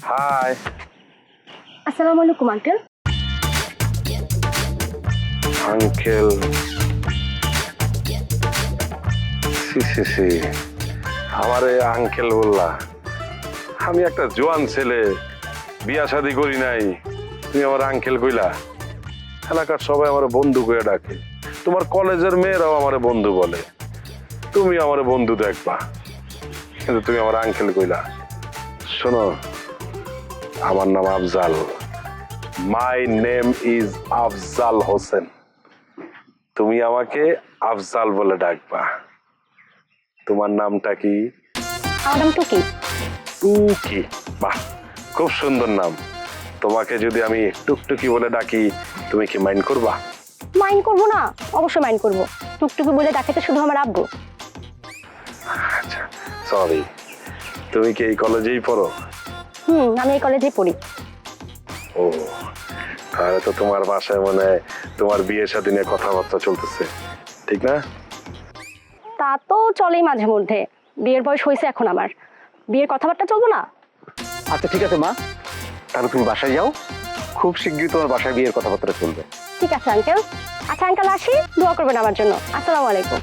High. আসসালামু আলাইকুম uncle. Uncle C C C, আমারে আঙ্কেল বললা? আমি একটা জোয়ান ছেলে, বিয়া শাদি করি নাই, তুমি আমার আঙ্কেল কইলা? এলাকার সবাই আমার বন্ধু কইয়া ডাকে, তোমার কলেজের মেয়েরাও আমার বন্ধু বলে। তুমি আমার বন্ধু দেখবা, কিন্তু তুমি আমার আঙ্কেল কইলা। শোনো, আমার নাম Afzal. My name is Afzal Hossain. তুমি আমাকে আফজাল বলে ডাকবা। তোমার নামটা কি? আমার নাম টুকি। টুকি? বাহ, খুব সুন্দর নাম। তোমাকে যদি আমি টুকটুকি বলে ডাকি, তুমি কি মাইন্ড করবা? মাইন্ড করবো না, অবশ্যই মাইন্ড করবো। টুকটুকি বলে ডাকে তো শুধু আমার আব্বু। আচ্ছা, সরি। তুমি কি এই কলেজেই পড়ো? আমি এই কলেজেই পড়ি। ও, তাহলে তো তোমার বাসায় মনে হয় তোমার বিয়ের সাথে নিয়ে কথাবার্তা চলতেছে, ঠিক না? তা তো চলেই মাঝে মধ্যে। বিয়ের বয়স হয়েছে এখন আমার, বিয়ের কথাবার্তা চলবো না? আচ্ছা ঠিক আছে মা, তাহলে তুমি বাসায় যাও, খুব শিগগিরই তোমার বাসায় বিয়ের কথাবার্তা চলবে। ঠিক আছে আঙ্কেল। আচ্ছা আঙ্কেল, আসি, দোয়া করবেন আমার জন্য। আসসালামু আলাইকুম।